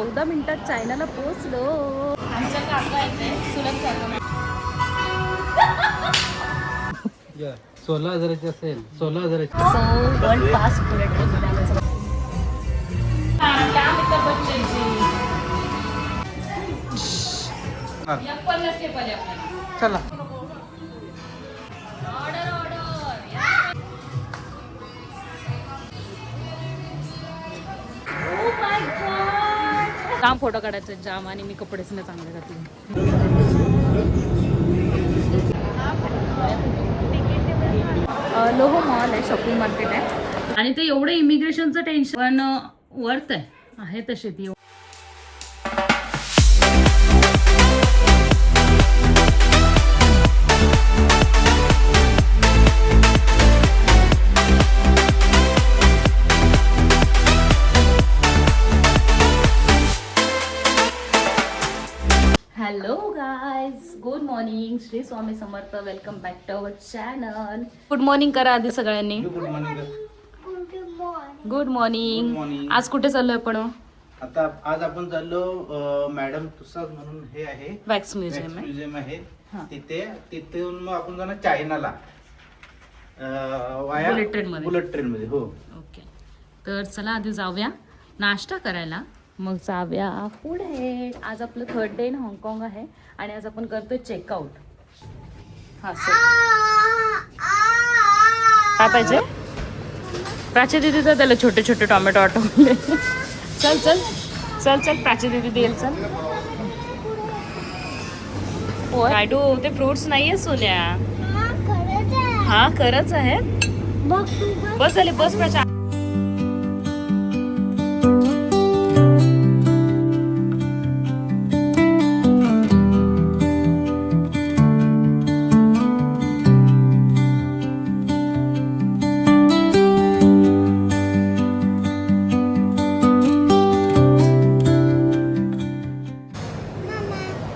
14 मिनिटात चायनाला पोहोचलो. आमचा काका येते सुलभ काका. 16,000ची असेल. 16,000ची. सो वर्ल्ड पास बुलेट ट्रेन मध्ये चला. जाम फोटो काढायचे जाम आणि मी कपडेच नाही चांगले घातले. लोहो मॉल आहे, शॉपिंग मार्केट आहे आणि ते एवढं इमिग्रेशनचं टेन्शन पण वर्थ आहे तशी ती. Hello guys, good morning. Shri Swami Samarth. Welcome back to our channel. Good morning करा आधी सगळ्यांनी. Good morning. Good morning. आज कुठे चाललोय आपण? आता आज आपण चाललो मॅडम तुसाद म्हणून हे आहे वॅक्स म्युझियम आहे तिथून मग आपण जाणार चायनाला वाया बुलेट ट्रेन मध्ये. हो ओके, तर चला आधी जाऊया नाश्ता करायला, मग जाऊया पुढे. आज आपलं 3rd डे इन हाँगकाँग आहे आणि आज आपण करतोय चेकआउट. हा सर, काय पाहिजे? प्राची दीदीचा त्याला छोटे छोटे टोमॅटो आठवले. चल चल चल चल, प्राची दीदी देईल. चल रायडू, ते फ्रुट्स नाहीये सोन्या. हा खरंच आहे. बस झाली, बस प्राची.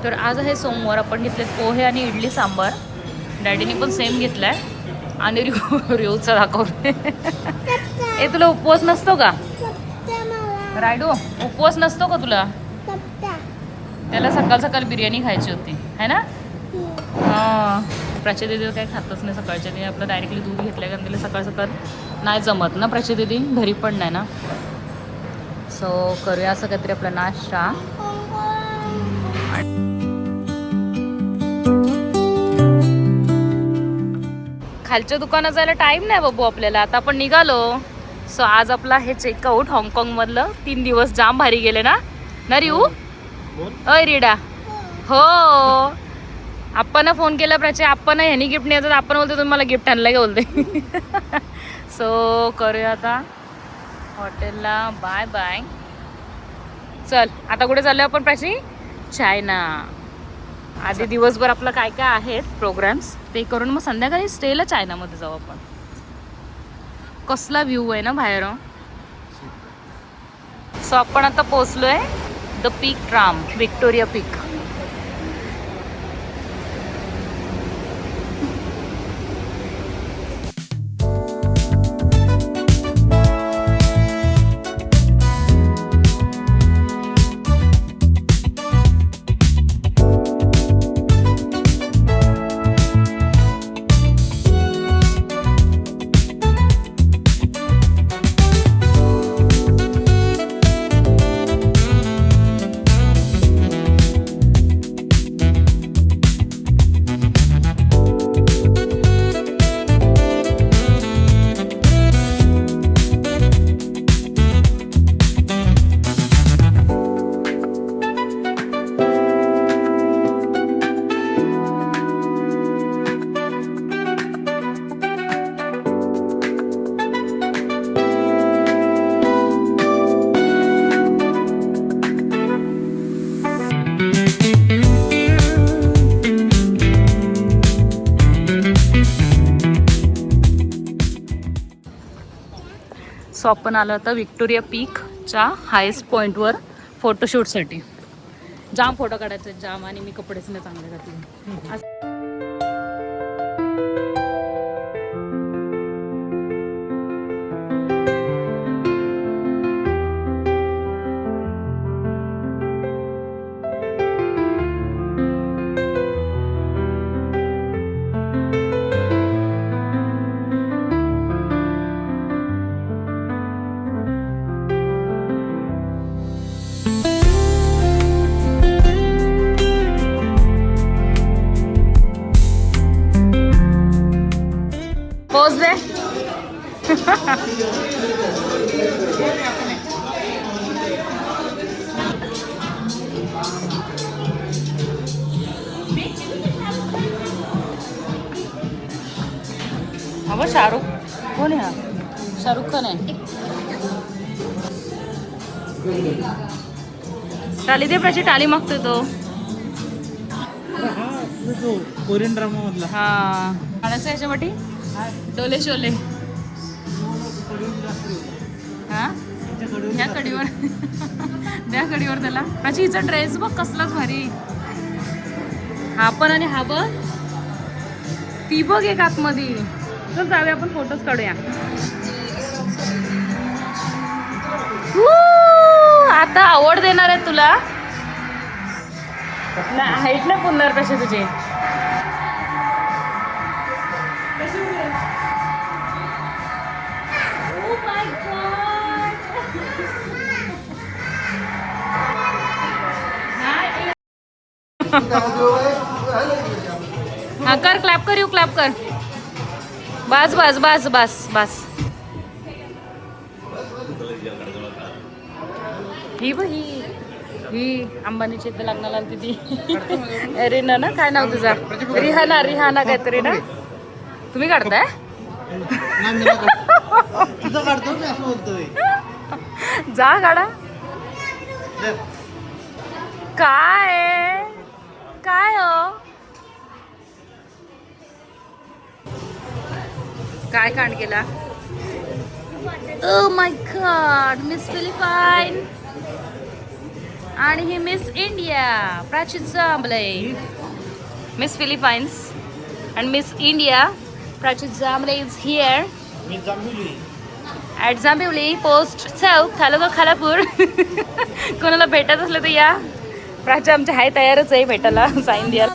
तर आज आहे सोमवार. आपण घेतले पोहे आणि इडली सांबार. डॅडीने पण सेम घेतलाय आणि रिओचा दाखवते. ए, तुला उपवास नसतो का रायडू? उपवास नसतो का तुला? त्याला सकाळ सकाळ बिर्याणी खायची होती है ना. हां, प्राची दीदी काही खातच नाही सकाळच्या. तिने आपलं डायरेक्टली दूध घेतलं कारण तिला सकाळ सकाळ नाही जमत ना. प्राची दीदी घरी पण नाही ना. सो करूया असं काहीतरी आपला नाश्ता. खालच्या दुकानात जायला टाइम नाही बाबू आपल्याला. आता आपण निघालो. सो आज आपला हे चेकआउट हाँगकाँग मधलं. 3 दिवस जाम भारी गेले ना ना रिऊ? अय रीडा. हो, आपण फोन केला प्राची. आपण ह्यानी गिफ्ट नाही येतात. आपण बोलतो तुम्ही मला गिफ्ट आणलं का बोलते. सो करूया आता हॉटेलला. Bye bye. चल आता कुठे चाललो आपण प्राची? चायना. आधी दिवसभर आपलं काय काय आहेत प्रोग्राम्स ते करून मग संध्याकाळी स्टेला चायनामध्ये जाऊ आपण. कसला व्ह्यू आहे ना बाहेर. सो आपण आता पोचलोय the peak tram, Victoria peak. So आपण आलो आता विक्टोरिया पीकच्या हायेस्ट पॉईंटवर फोटोशूटसाठी. जाम फोटो काढायचे जाम आणि मी कपडेच नाही चांगले घातले. शाहरुख कोण आहे हा? शाहरुख खान आहे. टाली दे प्राची, टाली मागतोय तो. कोरियन ड्रामा मधला. हा गाण्याचं याच्यावाटी डोले शोले. हा ह्या कडीवर त्या कडीवर त्याला. प्राची हिचा ड्रेस बघ कसलाच भारी. हा पण आणि हा बघ, ती बघ एक आतमध्ये. चल जाऊया आपण फोटोज काढूया. आता आवड देणार आहे तुला. हाईट नाही पुरणार कसे तुझे. हा कर, क्लॅप कर, यू क्लॅप कर. बस बस बस बस बस. ही बघ ही अंबानीची इथं लग्नाला आलती ती. रिना ना, काय नाव तुझा? रिहाना, रिहाना काहीतरी ना. तुम्ही काढताय? तुझं काढतो मी असं बोलतोय. जा काढा. काय काय हो, काय कांड केला? Oh my god, Miss Philippine आणि ही Miss India Prachi Jambhale. Miss Philippines and Miss India Prachi Zamle is here at Zambuli Post South, तालुका खालापूर. कोणाला भेटत असलं तर या. प्राची आमच्या हाय तयारच आहे भेटायला, साईन द्यायला.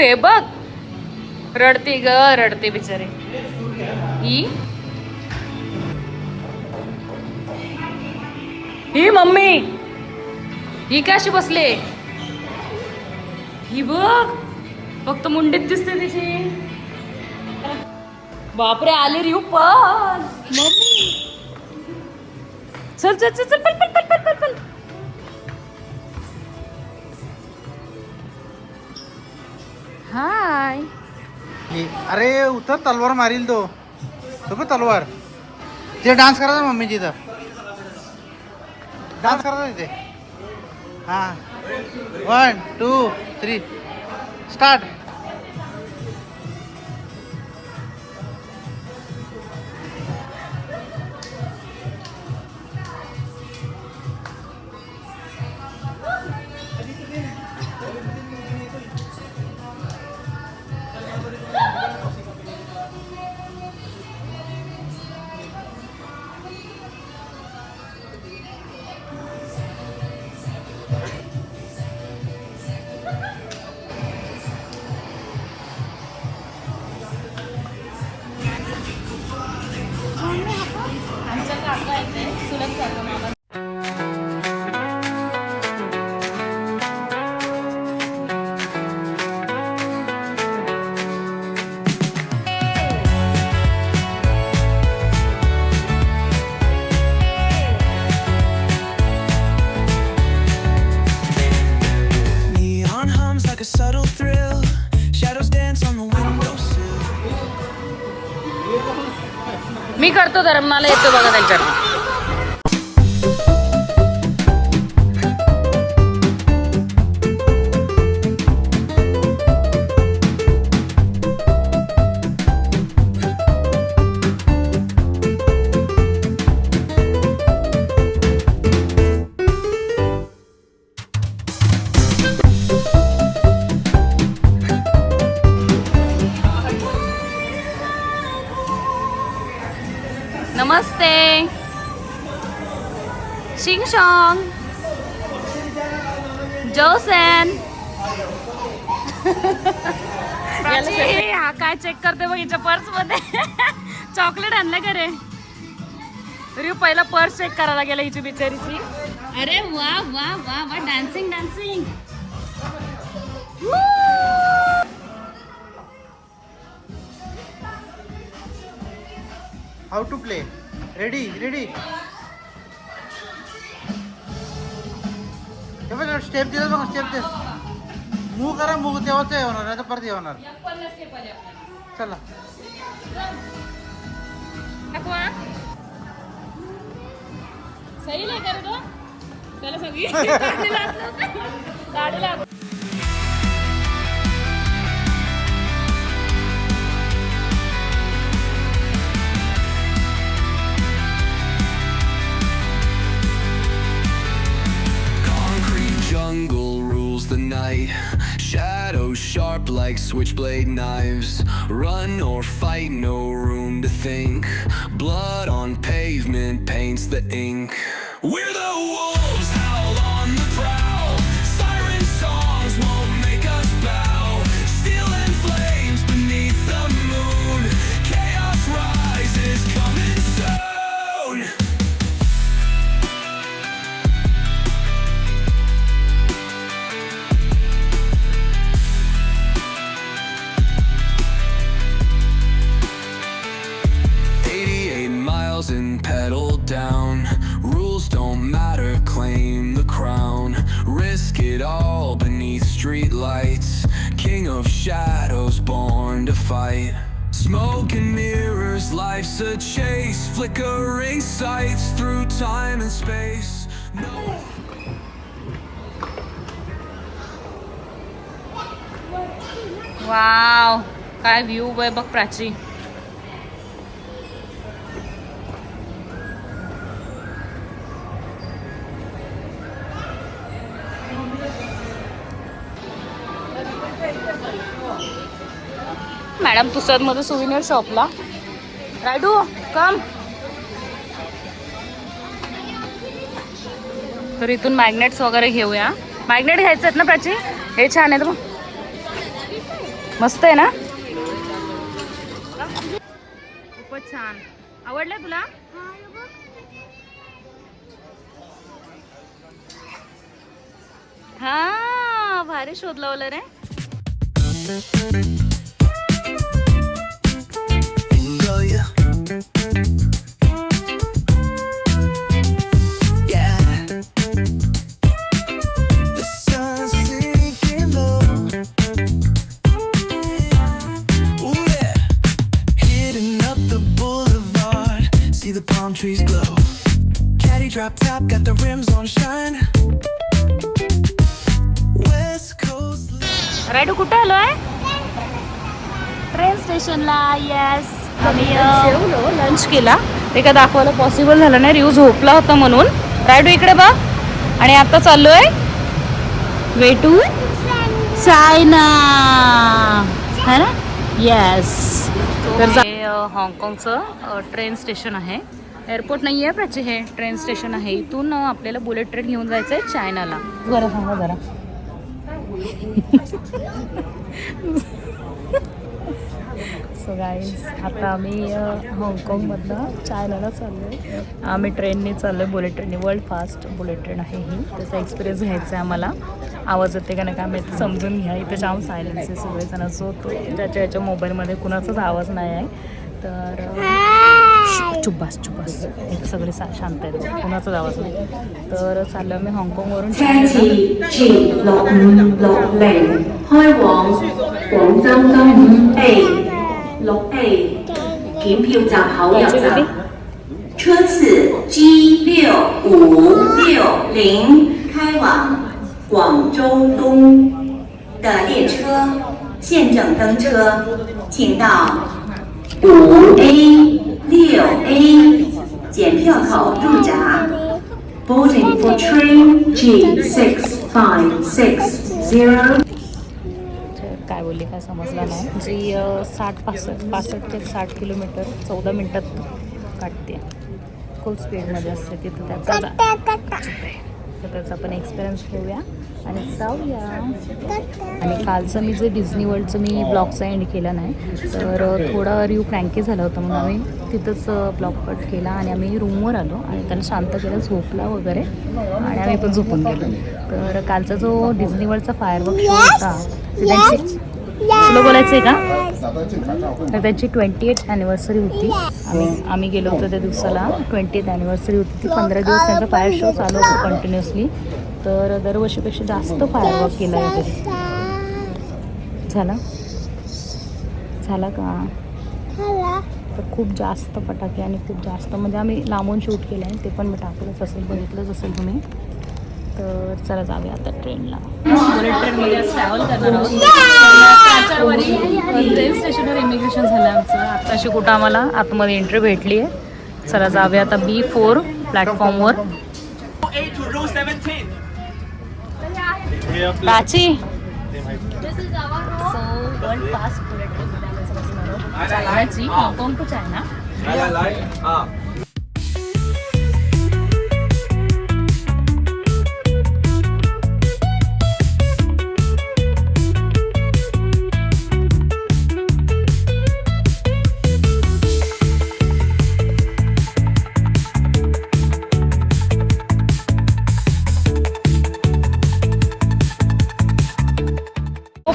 हे बघ रडते ग, रडते बिचारे. ही मम्मी ही कशी बसले? ही बघ फक्त मुंडीत दिसते तिची. बापरे आले रिव पण मम्मी. चल चल चल चल पल पल पल पल पल. हाय. अरे उतर, तलवार मारील तो. तो तलवार. ते डान्स करायचा मम्मीची इथं. डान्स करायचा इथे. हा 1 2 3 start. like a subtle thrill. Shadows dance on the windowsill. मी करतो तर मला येतो बघा त्यांच्यात. नमस्ते. शिंग शॉंग जोसेन. हा काय चेक करते बघ हिच्या पर्स मध्ये. चॉकलेट आणलं का रे? रिव पहिला पर्स चेक करायला गेला हिची बिचारीची. अरे वा वा वा वा dancing dancing. How to play. Ready ready. Step दिला बघा स्टेप दे. मूव करा मूव तेव्हा ते होणार नाही तर परत हे होणार. चला सही नाही कर तो त्याला सगळी गाडीला. Jungle rules the night. Shadows sharp like switchblade knives. Run or fight, no room to think. Blood on pavement paints the ink. We're the wolves, howl on the prowl. Siren songs won't make us bow. Steel and flames beneath the moon. Chaos rises, coming soon. And pedal down. Rules don't matter, claim the crown. Risk it all beneath street lights. King of shadows, born to fight. Smoke and mirrors, life's a chase. Flickering sights through time and space. No. Wow काय view आहे बघ Prachi. Madam तुसद मध्ये souvenir शॉपला. रायडू कम. तर इथून magnets वगैरे घेऊया. Magnet घ्यायचे आहेत ना प्राची? हे छान आहेत बघ. मस्त आहे ना? खूपच छान. आवडलं तुला? हा भारी शोध लावलं रे. The palm trees glow. Caddy drop top, got the rims on shine. West Coast. Rayudu कुठे आलोय? ट्रेन स्टेशनला. येस आम्ही लंच केला. ते काय दाखवायला पॉसिबल झालं नाही, रिव्ह झोपला होता म्हणून. रायडू इकडे बघ. आणि आता चाललोय वे टू चायना है ना. येस तर हाँगकाँगचं ट्रेन स्टेशन आहे. एअरपोर्ट नाही आहे प्राची, हे ट्रेन स्टेशन आहे. इथून आपल्याला बुलेट ट्रेन घेऊन जायचं आहे चायनाला. बरं सांगा जरा. सो गाईज आता आम्ही हाँगकाँगमधनं चायनाला चाललो आहे. आम्ही ट्रेनने चाललो आहे, बुलेट ट्रेनने. वर्ल्ड फास्ट बुलेट ट्रेन आहे ही. त्याचा एक्सपिरियन्स घ्यायचा आहे आम्हाला. आवाज येते का नाही काय माहिती, समजून घ्या. इथे जाम सायलेन्स आहे सगळेजण. जो तो ज्याच्या याच्या मोबाईलमध्ये कुणाचाच आवाज नाही आहे. तर चुप्पास चुप्पास इथे सगळे शांत आहेत, कुणाचाच आवाज नाही. तर चाललो आम्ही हाँगकाँगवरून6A 凭票站口入站，车次 G6560开往广州东的列车，现正登车，请到5A 6A 检票口入闸。Boarding for train G6560. काय बोलली काय समजलं नाही. जी 65 ते 60 किलोमीटर 14 मिनटात काढते. फुल स्पीडमध्ये असते तिथं त्याचा आपण एक्सपिरियन्स घेऊया आणि जाऊया. आणि कालचं मी जे डिझनी वर्ल्डचं मी ब्लॉगचा एंड केला नाही, तर थोडा रिव्ह्यू फ्रँकी झाला होता म्हणून आम्ही तिथंच ब्लॉग कट केला आणि आम्ही रूमवर आलो आणि त्याला शांत केलं, झोपला वगैरे आणि आम्ही पण झोपून गेलो. तर कालचा जो डिझनी वर्ल्डचा फायरवर्क शो होता त्यांची तुला बोलायचं आहे का, तर त्यांची 28th ॲनिव्हर्सरी होती. आम्ही गेलो होतो त्या दिवसाला 20th ॲनिव्हर्सरी होती ती. 15 दिवस त्यांचा फायर शो चालू असतो कंटिन्युअसली. तर दरवर्षीपेक्षा जास्त फायरवर्क केला आहे तरी. झाला का, तर खूप जास्त फटाके आणि खूप जास्त म्हणजे आम्ही लांबून शूट केलं आहे, ते पण मी टाकलंच असेल, बघितलंच असेल तुम्ही. तर चला जाऊया आता ट्रेनला. बुलेट ट्रेनमध्ये आज ट्रॅव्हल करणार आहोत. रेल्वे स्टेशनवर इमिग्रेशन झालं आमचं. आत्ताशी कुठं आम्हाला आतमध्ये एंट्री भेटली आहे. चला जाऊया आता B4 प्लॅटफॉर्मवर. Prachi so world fast bullet ट्रेनमध्ये आम्ही बसणार आहोत. चायनाची, हाँगकाँग टू चायना.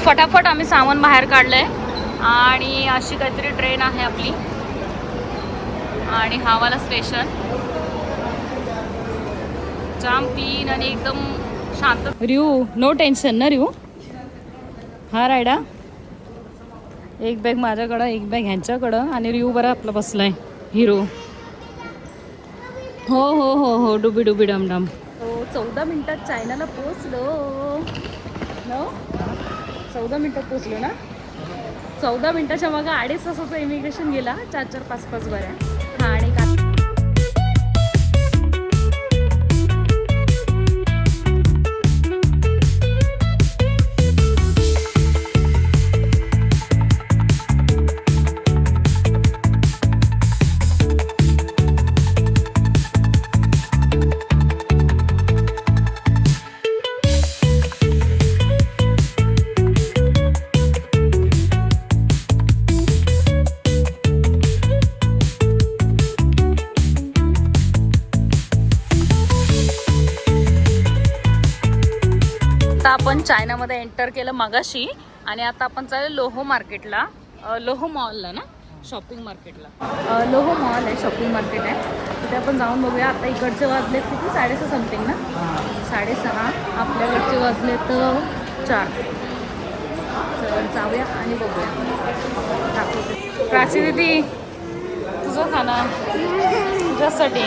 फटाफट आम्ही सामान बाहेर काढलंय आणि अशी काहीतरी ट्रेन आहे आपली आणि हा वाला स्टेशन जाम क्लीन आणि एकदम शांत. रिऊ नो टेन्शन ना रिऊ. हा रायडा, एक बॅग माझ्याकडं, एक बॅग ह्यांच्याकडं आणि रिऊ बरं आपला बसलाय हिरो. हो हो हो हो डुबी डुबी डमडम. हो 14 मिनिटात चायनाला पोचलो. 14 मिनिटात पोचलो ना. 14 मिनिटाच्या मागं 2.5 तासाचं इमिग्रेशन गेला. 4-4, 5-5 बऱ्या. हा आणि आपण चायनामध्ये एंटर केलं मगाशी आणि आता आपण चाललो लोहो मार्केटला, लोहो मॉलला ना, शॉपिंग मार्केटला. लोहो मॉल आहे, शॉपिंग मार्केट आहे, तिथे आपण जाऊन बघूया. आता इकडचे वाजलेत किती, 6:30 समथिंग ना, 6:30. आपल्याकडचे वाजले तर 4. तर जाऊया आणि बघूया. दाखवते. प्राची दीदी तुझं खाना तुझ्यासाठी.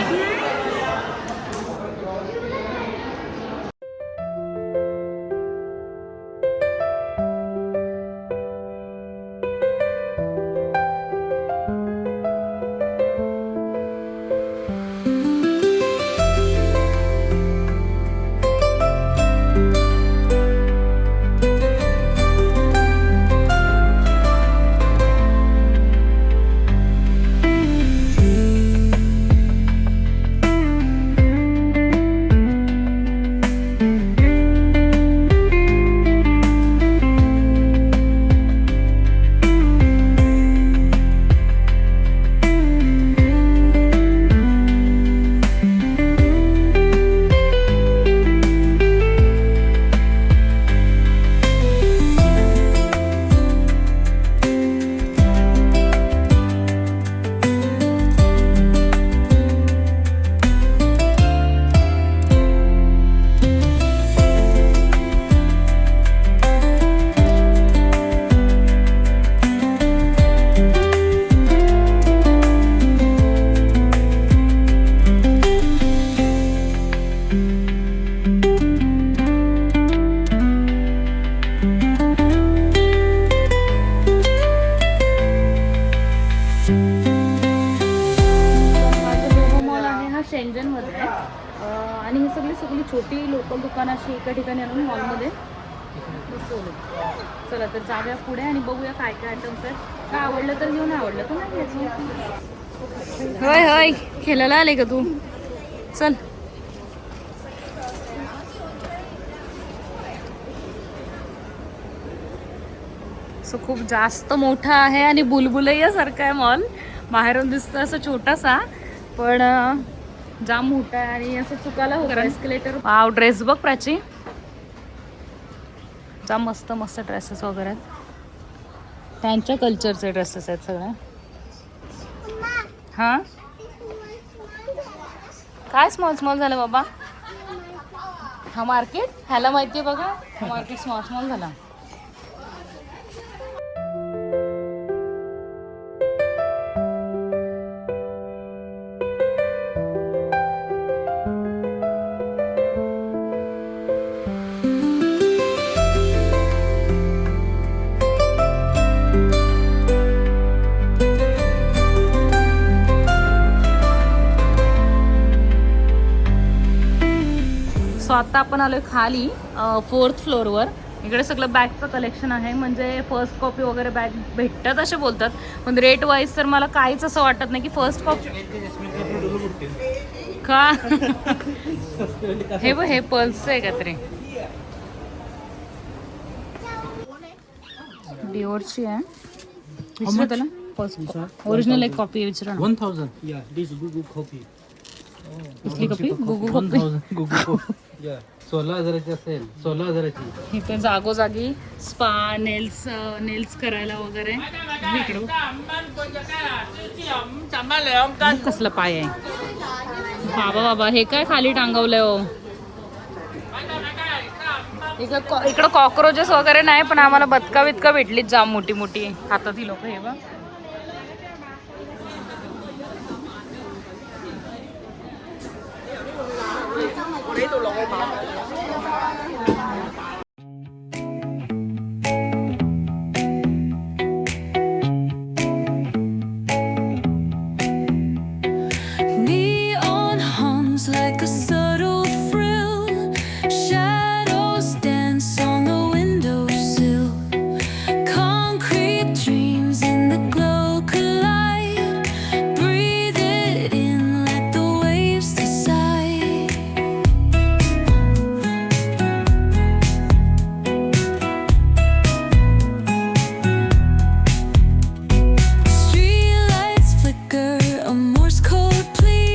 शेंजनमध्ये आहे आणि ही सगळी छोटी लोकल दुकानं अशी एका ठिकाणी आणून मॉलमध्ये बसवले. चला तर जाऊया पुढे आणि बघूया काय काय आयटम्स आहेत. काय आवडलं तर घेऊन, आवडलं तर नाही घ्यायचं. होय होय खेळायला आले का तू? चल. सो खूप जास्त मोठा आहे आणि बुलबुलैया सारखा आहे मॉल. बाहेरून दिसतं असं छोटासा, पण जाम मोठा आहे आणि असं चुकायला होतं. एस्केलेटर. वाव, ड्रेस बघ प्राची, जाम मस्त मस्त ड्रेसेस वगैरे आहेत. त्यांच्या कल्चरचे ड्रेसेस आहेत सगळे. हां काय स्मॉल स्मॉल झालं बाबा? हा मार्केट ह्याला माहिती आहे बघा, हा मार्केट स्मॉल स्मॉल झाला. सो आता आपण आलोय खाली 4th फ्लोअरवर. इकडे सगळं बॅगचं कलेक्शन आहे. म्हणजे फर्स्ट कॉपी वगैरे बॅग भेटतात असे बोलतात, पण रेट वाईज तर मला काहीच असं वाटत नाही की फर्स्ट कॉपी का. हे बघ, हे पर्सचं आहे का तरी, डिओरची आहे. विचारा त्याला फर्स्ट ओरिजिनल एक कॉपी विचारा ना. 1000. Yeah, this is Google copy. कसली copy? Google copy. 1000 Google copy. Yeah. 16,000ची असेल, 16,000ची. इथे जागोजागी स्पा, नेल्स करायला वगैरे. इकडं कसलं पाय आहे बाबा. बाबा हे काय खाली टांगवलंय हो. इकडं कॉक्रोचेस वगैरे नाही, पण आम्हाला बदका बिदका भेटलीच जाम मोठी मोठी हातात ही लोक. हे बघ, Neon hums like a subtle frill. Shadows dance on the windowsill. Concrete dreams in the glow collide. Breathe it in, let the waves decide. Streetlights flicker, a Morse code plea.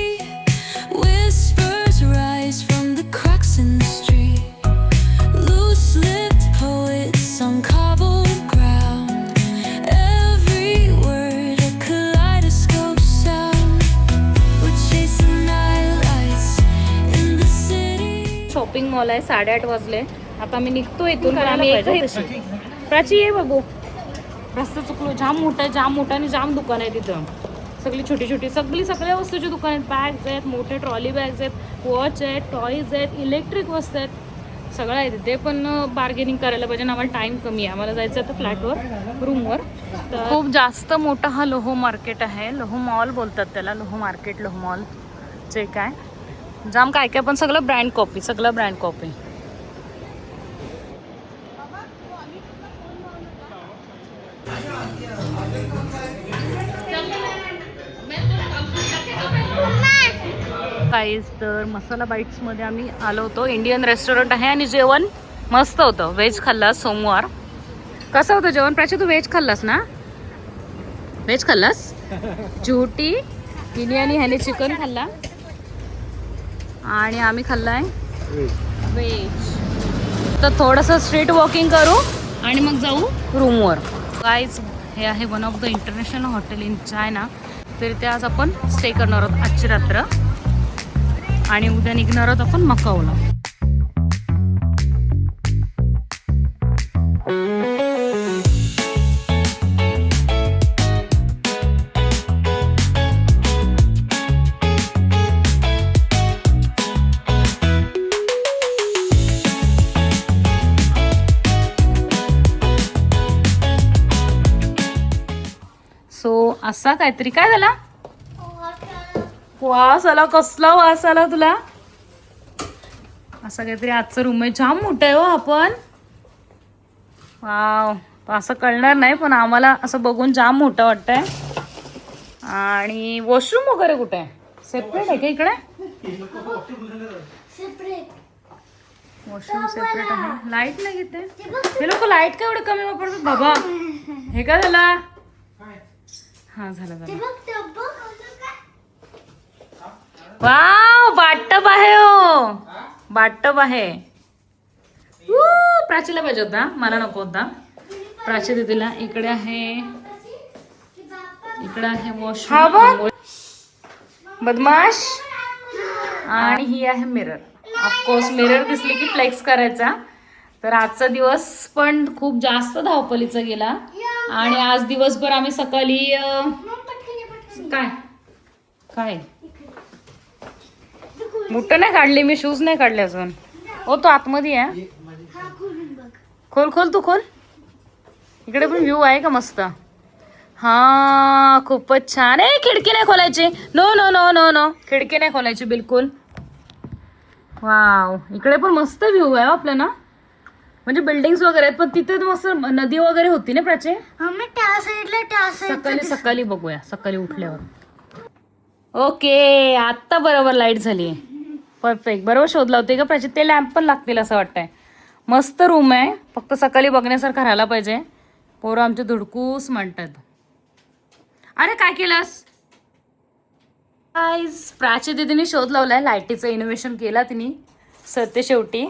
Whispers rise from the cracks in the street. Loose-lipped poets on cobbled ground. Every word a kaleidoscope sound. We're chasing night lights in the city. Shopping mall आहे. 8:30 वाजले. आता आम्ही निघतो इथून, कारण आम्ही प्राची ये बाबू. रस्ता चुकलो. जाम मोठा आहे, जाम मोठा आणि जाम दुकान आहे तिथं. सगळी छोटी छोटी सगळ्या वस्तूची दुकान आहेत. बॅग्स आहेत, मोठे ट्रॉली बॅग्स आहेत, वॉच आहेत, टॉईज आहेत, इलेक्ट्रिक वस्तू आहेत, सगळं आहे तिथे. पण बार्गेनिंग करायला पाहिजे ना, आम्हाला टाईम कमी आहे. आम्हाला जायचं आहे तर फ्लॅटवर, रूमवर. तर खूप जास्त मोठा हा लोहो मार्केट आहे. लोहो मॉल बोलतात त्याला, लोहो मार्केट, लोहो मॉल जे काय. जाम काय काय, पण सगळं ब्रँड कॉपी, सगळं ब्रँड कॉपी. काहीच तर मसाला बाईट्समध्ये आम्ही आलो होतो. इंडियन रेस्टॉरंट आहे आणि जेवण मस्त होतं. व्हेज खाल्ला सोमवार. कसं होतं जेवण प्राची? तू व्हेज खाल्लास ना? व्हेज खाल्लास? झुटी हिने आणि ह्याने चिकन खाल्ला आणि आम्ही खाल्लाय व्हेज. तर थोडंसं स्ट्रीट वॉकिंग करू आणि मग जाऊ रूमवर. गाईज, हे आहे one of the international hotel in China. तर ते आज आपण स्टे करणार आहोत आजची रात्र आणि उद्या निघणार आहोत आपण मकाऊला. सो असा काहीतरी. काय झाला? वास आला. कसला वास आला तुला? असं काहीतरी आजचं रूम आहे. जाम मोठं आहे हो आपण. वाव, असं कळणार नाही पण आम्हाला असं बघून जाम मोठं वाटतंय. आणि वॉशरूम वगैरे कुठे आहे? सेपरेट आहे का इकडे? वॉशरूम सेपरेट आहे. लाईट नाही घेते हे लोक. लाईट का एवढं कमी वापरतात बाबा? हे का झाला? हा झाला झाला. वाव, बाटटब आहे हो. बाटटब आहे. प्राचीला पाहिजे होता, मला नको होता. प्राची दीदीला. इकडे आहे, इकडे आहे वॉशरूम. बदमाश. आणि ही आहे मिरर. ऑफकोर्स मिरर दिसली की फ्लेक्स करायचा. तर आजचा दिवस पण खूप जास्त धावपळीचा गेला. आणि आज दिवसभर आम्ही सकाळी काय काय बुट नाही काढली मी, शूज नाही काढले अजून. हो तो आतमध्ये आहे. खोल खोल तू खोल. इकडे पण व्ह्यू आहे का मस्त? हा खूपच छान आहे. खिडकी नाही खोलायची. No no no no no, खिडकी नाही खोलायची बिलकुल. वाव, इकडे पण मस्त व्ह्यू आहे आपल्या ना. म्हणजे बिल्डिंग्स वगैरे आहेत पण तिथे मस्त नदी वगैरे होती ना प्राचे. सकाळी सकाळी बघूया, सकाळी उठल्यावर. ओके, आता बरोबर लाईट झाली. परफेक्ट, बरोबर शोधला होते का प्राची? ते लॅम्प पण लागतील असं वाटतंय. मस्त रूम आहे, फक्त सकाळी बघण्यासारखं राहायला पाहिजे. पोरं आमचे धुडकूस म्हणतात. अरे काय केलंस? प्राची दीदीने शोध लावलाय, लाईटीचं इनोव्हेशन केला तिने सत्य शेवटी.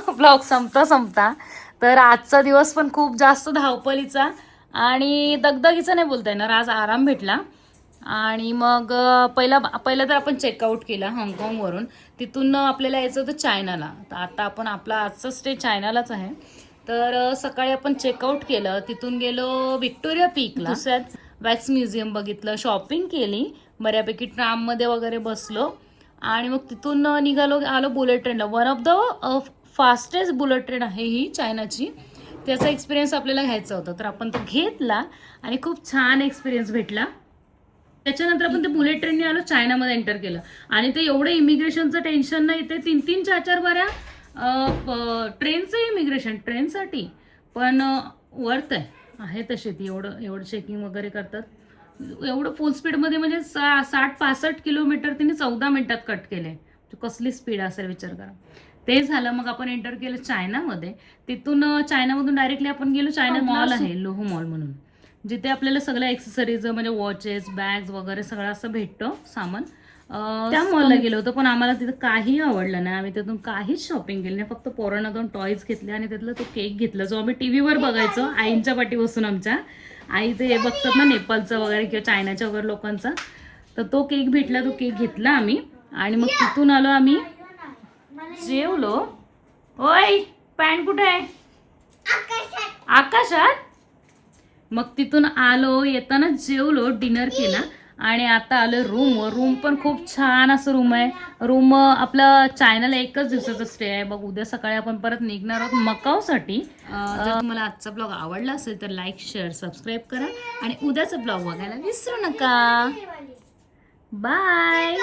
ब्लॉग संपता. तर आजचा दिवस पण खूप जास्त धावपळीचा आणि दगदगीचा नाही बोलता येणार. आज आराम भेटला. आणि मग पहिलं तर आपण चेकआउट केला हाँगकाँगवरून. तिथून आपल्याला यायचं होतं चायनाला. तर आता आपण आपला आजचा स्टे चायनालाच आहे. तर सकाळी आपण चेकआउट केलं, तिथून गेलो व्हिक्टोरिया पीकला. दुसऱ्यात वॅक्स म्युझियम बघितलं, शॉपिंग केली बऱ्यापैकी, ट्राममध्ये वगैरे बसलो. आणि मग तिथून आलो बुलेट ट्रेनला. One of the fastest bullet train आहे ही चायनाची. त्याचा एक्सपिरियन्स आपल्याला घ्यायचा होता, तर आपण तो घेतला आणि खूप छान एक्सपिरियन्स भेटला. त्याच्यानंतर आपण ते बुलेट ट्रेनने आलो, चायनामध्ये एंटर केलं. आणि ते एवढं इमिग्रेशनचं टेन्शन नाही. ते 3-3, 4-4 बऱ्या ट्रेनचं इमिग्रेशन ट्रेनसाठी पण वर्थ आहे तशी ती. एवढं चेकिंग वगैरे करतात. एवढं फुल स्पीडमध्ये म्हणजे 60-65 किलोमीटर तिने 14 मिनिटात कट केले. कसली स्पीड असेल विचार करा. ते झालं, मग आपण एंटर केलं चायनामध्ये. तिथून चायनामधून डायरेक्टली आपण गेलो चायना मॉल आहे, लोहो मॉल म्हणून, जिथे आपल्याला सगळ्या एक्सेसरीज म्हणजे वॉचेस, बॅग्स वगैरे सगळं असं भेटतं सामान. त्या मॉलला गेलो होतो, पण आम्हाला तिथं काही आवडलं नाही. आम्ही तिथून काहीच शॉपिंग केली नाही. फक्त पोरांना 2 टॉयज घेतले आणि त्यातला तो केक घेतला जो आम्ही टीव्हीवर बघायचो आईंच्या पाठी बसून. आमच्या आई ते हे बघतात ना नेपाळचं वगैरे किंवा चायनाच्या वगैरे लोकांचा. तर तो केक भेटला, तो केक घेतला आम्ही. आणि मग तिथून आलो आम्ही, जेवलो. ओय, पॅन्ट कुठे आहे? आकाशात. मग तिथून आलो, येताना जेवलो, डिनर केला आणि आता आलो रूमवर. रूम पण खूप छान असं रूम आहे. रूम आपलं चायनाला 1च दिवसाचा स्टे आहे. बघ, उद्या सकाळी आपण परत निघणार आहोत मकाऊसाठी. जर तुम्हाला आजचा ब्लॉग आवडला असेल तर लाईक, शेअर, सबस्क्राईब करा आणि उद्याचा ब्लॉग बघायला विसरू नका. बाय.